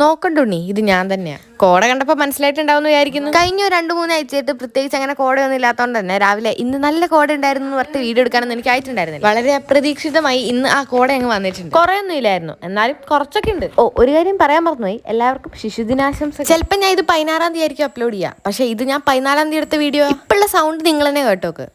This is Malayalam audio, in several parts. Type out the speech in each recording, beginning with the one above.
നോക്കണ്ടുണ്ണി, ഇത് ഞാൻ തന്നെയാ. കോട കണ്ടപ്പോൾ മനസ്സിലായിട്ടുണ്ടാവുമെന്ന് വിചാരിക്കുന്നു. കഴിഞ്ഞ 2-3 ആഴ്ചയായിട്ട് പ്രത്യേകിച്ച് അങ്ങനെ കോടയൊന്നും ഇല്ലാത്തതുകൊണ്ട് തന്നെ രാവിലെ ഇന്ന് നല്ല കോട ഉണ്ടായിരുന്നു എന്ന് പറഞ്ഞിട്ട് വീഡിയോ എടുക്കാനൊന്നും എനിക്ക് ആയിട്ടുണ്ടായിരുന്നില്ല. വളരെ അപ്രതീക്ഷിതമായി ഇന്ന് ആ കോട അങ്ങ് വന്നിട്ടുണ്ട്. കുറേയൊന്നും ഇല്ലായിരുന്നു, എന്നാലും കുറച്ചൊക്കെ ഉണ്ട്. ഒരു കാര്യം പറയാൻ മറന്നുപോയി, എല്ലാവർക്കും ശിശുദിനാശംസ. ചിലപ്പോൾ ഞാൻ ഇത് 16-ാം തീയതി ആയിരിക്കും അപ്ലോഡ് ചെയ്യാം, പക്ഷേ ഇത് ഞാൻ 14-ാം തീയതി എടുത്ത വീഡിയോ. ഇപ്പോഴുള്ള സൗണ്ട് നിങ്ങൾ തന്നെ കേട്ടോക്ക്.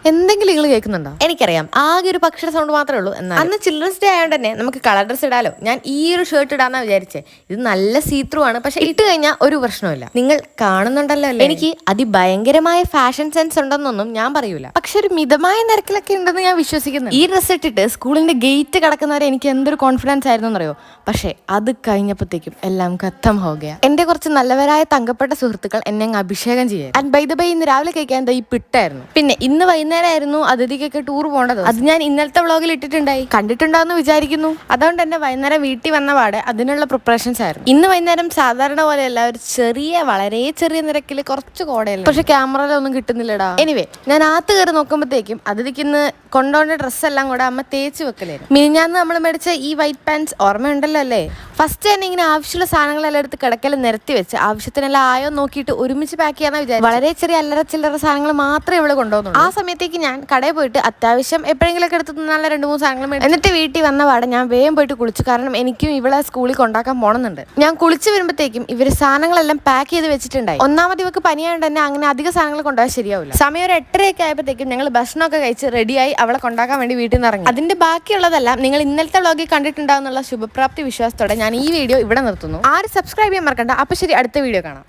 എന്തെങ്കിലും നിങ്ങൾ കേൾക്കുന്നുണ്ടോ? എനിക്കറിയാം, ആകെ ഒരു പക്ഷിയുടെ സൗണ്ട് മാത്രമേ ഉള്ളൂ. എന്നാൽ അന്ന് ചിൽഡ്രൻസ് ഡേ ആയതുകൊണ്ട് തന്നെ നമുക്ക് കളർ ഡ്രസ് ഇടാലോ. ഞാൻ ഈ ഒരു ഷർട്ട് ഇടാന്നാ വിചാരിച്ചേ. ഇത് നല്ല സീത്രൂ ആണ്, പക്ഷെ ഇട്ട് കഴിഞ്ഞാൽ ഒരു പ്രശ്നമില്ല. നിങ്ങൾ കാണുന്നുണ്ടല്ലോ അല്ലേ, എനിക്ക് അതിഭയങ്കരമായ ഫാഷൻ സെൻസ് ഉണ്ടെന്നൊന്നും ഞാൻ പറയൂല, പക്ഷെ ഒരു മിതമായ നിരക്കിലൊക്കെ ഉണ്ടെന്ന് ഞാൻ വിശ്വസിക്കുന്നു. ഈ ഡ്രസ് ഇട്ടിട്ട് സ്കൂളിന്റെ ഗേറ്റ് കടക്കുന്നവരെ എനിക്ക് എന്തൊരു കോൺഫിഡൻസ് ആയിരുന്നു എന്നറിയോ. പക്ഷെ അത് കഴിഞ്ഞപ്പോഴത്തേക്കും എല്ലാം ഖത്തം ഹോഗയ. എന്റെ കുറച്ച് നല്ലവരായ തങ്കപ്പെട്ട സുഹൃത്തുക്കൾ എന്നെ അങ്ങ് അഭിഷേകം ചെയ്യാൻ. ആൻഡ് ബൈ ദ ബൈ, ഇന്ന് രാവിലെ കഴിക്കാൻ ഈ പിട്ടായിരുന്നു. പിന്നെ ഇന്ന് വൈകുന്നേരമായിരുന്നു അതിഥിക്കൊക്കെ ടൂർ പോകേണ്ടത്. അത് ഞാൻ ഇന്നലത്തെ വ്ളോഗിൽ ഇട്ടിട്ടുണ്ടായി, കണ്ടിട്ടുണ്ടാവുമെന്ന് വിചാരിക്കുന്നു. അതുകൊണ്ട് തന്നെ വൈകുന്നേരം വീട്ടിൽ വന്ന പാടെ അതിനുള്ള പ്രിപ്പറേഷൻസ് ആയിരുന്നു. ഇന്ന് വൈകുന്നേരം സാധാരണ പോലെയല്ല, ഒരു വളരെ ചെറിയ നിരക്കിൽ കുറച്ച് കോടയല്ല, പക്ഷെ ക്യാമറയിലൊന്നും കിട്ടുന്നില്ലടാ. എനിവേ, ഞാൻ ആത്ത് കയറി നോക്കുമ്പോഴത്തേക്കും അതിഥിക്ക് ഇന്ന് കൊണ്ടുപോകേണ്ട ഡ്രസ്സെല്ലാം കൂടെ അമ്മ തേച്ച് വെക്കലായിരുന്നു. മിനിഞ്ഞാന്ന് നമ്മൾ മേടിച്ച ഈ വൈറ്റ് പാൻസ് ഓർമ്മയുണ്ടല്ലോ അല്ലേ. ഫസ്റ്റ് തന്നെ ഇങ്ങനെ ആവശ്യമുള്ള സാധനങ്ങളെല്ലാം എടുത്ത് കിടക്കൽ നിരത്തി വെച്ച് ആവശ്യത്തിനെല്ലാം ആയോ നോക്കിയിട്ട് ഒരുമിച്ച് പാക്ക് ചെയ്യാന്ന് വിചാരിച്ചു. വളരെ ചെറിയ അല്ലറ ചില്ലറ സാധനങ്ങൾ മാത്രമേ ഇവിടെ കൊണ്ടുപോകുന്നുള്ളൂ. ആ സമയത്തേക്ക് ഞാൻ കടയിൽ പോയിട്ട് അത്യാവശ്യം എപ്പോഴെങ്കിലൊക്കെ എടുത്ത് നല്ല 2-3 സാധനങ്ങൾ മേടിച്ചു. എന്നിട്ട് വീട്ടിൽ വന്ന പാടെ ഞാൻ വേഗം പോയിട്ട് കുളിച്ചു, കാരണം എനിക്കും ഇവളെ സ്കൂളിൽ കൊണ്ടാക്കാൻ പോകണമെന്നുണ്ട്. ഞാൻ കുളിച്ച് വരുമ്പോഴത്തേക്കും ഇവർ സാധനങ്ങളെല്ലാം പാക്ക് ചെയ്ത് വെച്ചിട്ടുണ്ടായി. ഒന്നാമത് ഇവർക്ക് പനിയായതുകൊണ്ട് തന്നെ അങ്ങനെ അധിക സാധനങ്ങൾ കൊണ്ടുപോകാൻ ശരിയാവില്ല. സമയം ഒരു 8:30 ആയപ്പോഴത്തേക്കും ഞങ്ങൾ ഭക്ഷണമൊക്കെ കഴിച്ച് റെഡിയായി അവളെ കൊണ്ടാക്കാൻ വേണ്ടി വീട്ടിൽ നിന്ന് ഇറങ്ങി. അതിന്റെ ബാക്കിയുള്ളതെല്ലാം നിങ്ങൾ ഇന്നലത്തെ വ്ളോഗിൽ കണ്ടിട്ടുണ്ടാവുന്നുള്ള ശുഭപ്രാപ്തി വിശ്വാസത്തോടെ ഞാൻ ഈ വീഡിയോ ഇവിടെ നിർത്തുന്നു. ആരും സബ്സ്ക്രൈബ് ചെയ്യാൻ മറക്കണ്ട. അപ്പൊ ശരി, അടുത്ത വീഡിയോ കാണാം.